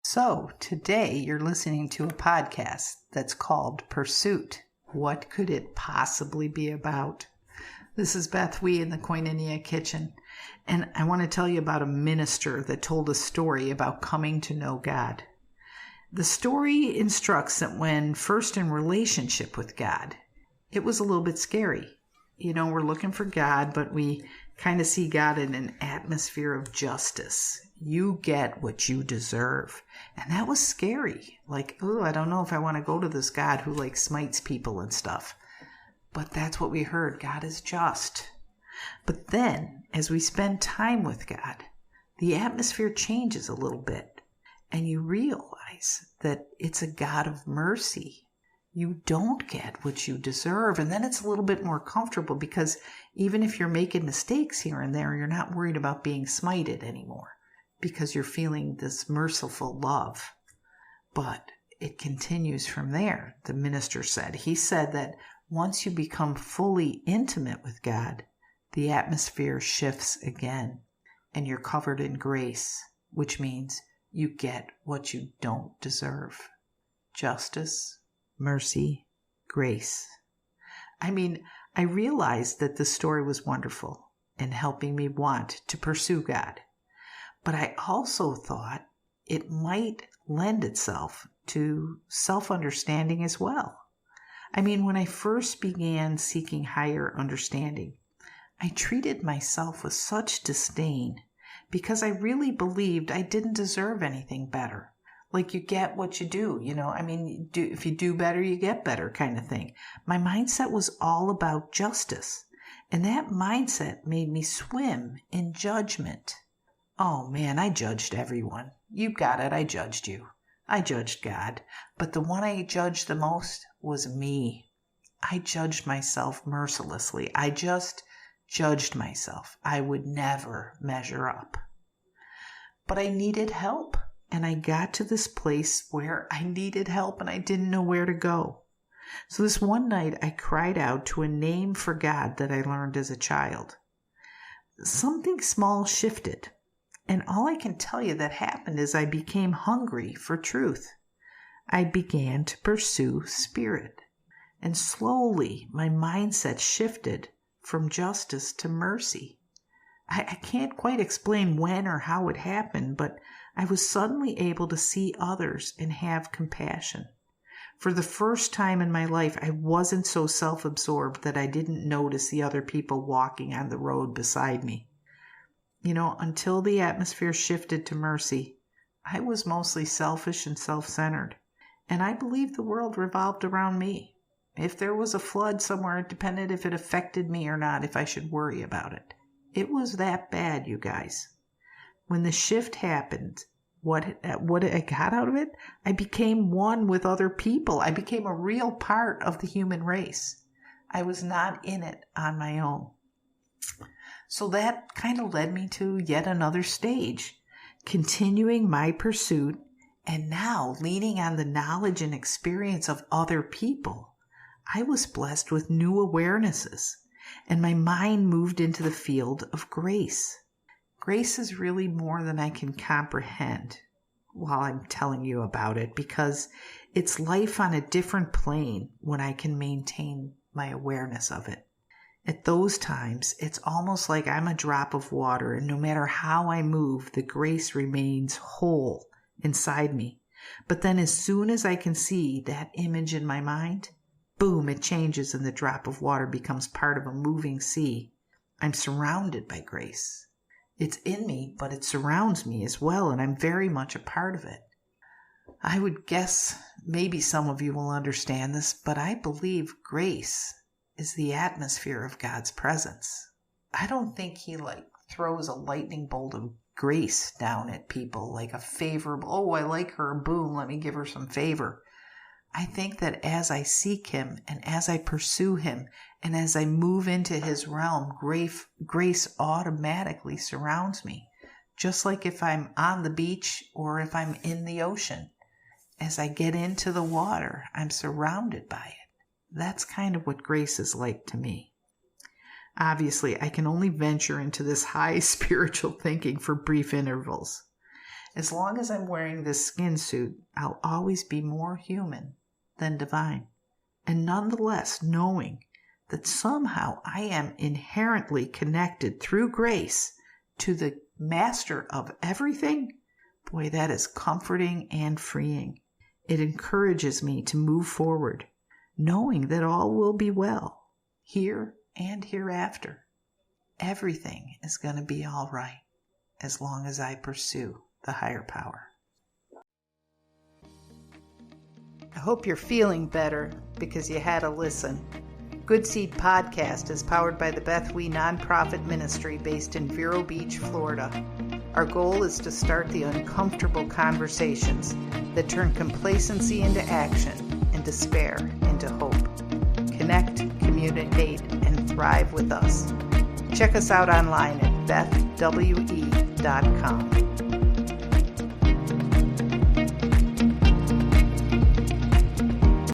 So, today you're listening to a podcast that's called Pursuit. What could it possibly be about? This is BethWe in the Koinonia Kitchen, and I want to tell you about a minister that told a story about coming to know God. The story instructs that when first in relationship with God, it was a little bit scary. You know, we're looking for God, but we kind of see God in an atmosphere of justice. You get what you deserve. And that was scary. Like, oh, I don't know if I want to go to this God who like smites people and stuff. But that's what we heard. God is just. But then, as we spend time with God, the atmosphere changes a little bit. And you realize that it's a God of mercy. You don't get what you deserve. And then it's a little bit more comfortable because even if you're making mistakes here and there, you're not worried about being smited anymore because you're feeling this merciful love. But it continues from there, the minister said. He said that once you become fully intimate with God, the atmosphere shifts again and you're covered in grace, which means you get what you don't deserve. Justice, mercy, grace. I mean, I realized that the story was wonderful in helping me want to pursue God. But I also thought it might lend itself to self-understanding as well. I mean, when I first began seeking higher understanding, I treated myself with such disdain because I really believed I didn't deserve anything better. Like you get what you do, you know, I mean, if you do better, you get better kind of thing. My mindset was all about justice. And that mindset made me swim in judgment. Oh man, I judged everyone. You got it, I judged you. I judged God. But the one I judged the most was me. I judged myself mercilessly. I just judged myself. I would never measure up. But I needed help. And I got to this place where I needed help and I didn't know where to go. So this one night I cried out to a name for God that I learned as a child. Something small shifted. And all I can tell you that happened is I became hungry for truth. I began to pursue spirit. And slowly my mindset shifted from justice to mercy. I can't quite explain when or how it happened, but I was suddenly able to see others and have compassion. For the first time in my life, I wasn't so self-absorbed that I didn't notice the other people walking on the road beside me. You know, until the atmosphere shifted to mercy, I was mostly selfish and self-centered. And I believed the world revolved around me. If there was a flood somewhere, it depended if it affected me or not, if I should worry about it. It was that bad, you guys. When the shift happened, what I got out of it, I became one with other people. I became a real part of the human race. I was not in it on my own. So that kind of led me to yet another stage, continuing my pursuit and now leaning on the knowledge and experience of other people. I was blessed with new awarenesses, and my mind moved into the field of grace. Grace is really more than I can comprehend while I'm telling you about it, because it's life on a different plane when I can maintain my awareness of it. At those times, it's almost like I'm a drop of water, and no matter how I move, the grace remains whole inside me. But then as soon as I can see that image in my mind, boom, it changes and the drop of water becomes part of a moving sea. I'm surrounded by grace. It's in me, but it surrounds me as well, and I'm very much a part of it. I would guess maybe some of you will understand this, but I believe grace is the atmosphere of God's presence. I don't think he throws a lightning bolt of grace down at people like a favorable, oh, I like her, boom, let me give her some favor. I think that as I seek him and as I pursue him and as I move into his realm, grace automatically surrounds me. Just like if I'm on the beach or if I'm in the ocean. As I get into the water, I'm surrounded by it. That's kind of what grace is like to me. Obviously, I can only venture into this high spiritual thinking for brief intervals. As long as I'm wearing this skin suit, I'll always be more human than divine. And nonetheless, knowing that somehow I am inherently connected through grace to the master of everything, boy, that is comforting and freeing. It encourages me to move forward, knowing that all will be well, here and hereafter. Everything is going to be all right as long as I pursue the higher power. I hope you're feeling better because you had a listen. Good Seed Podcast is powered by the BethWe nonprofit ministry based in Vero Beach, Florida. Our goal is to start the uncomfortable conversations that turn complacency into action and despair into hope. Connect, communicate, and thrive with us. Check us out online at BethWe.com.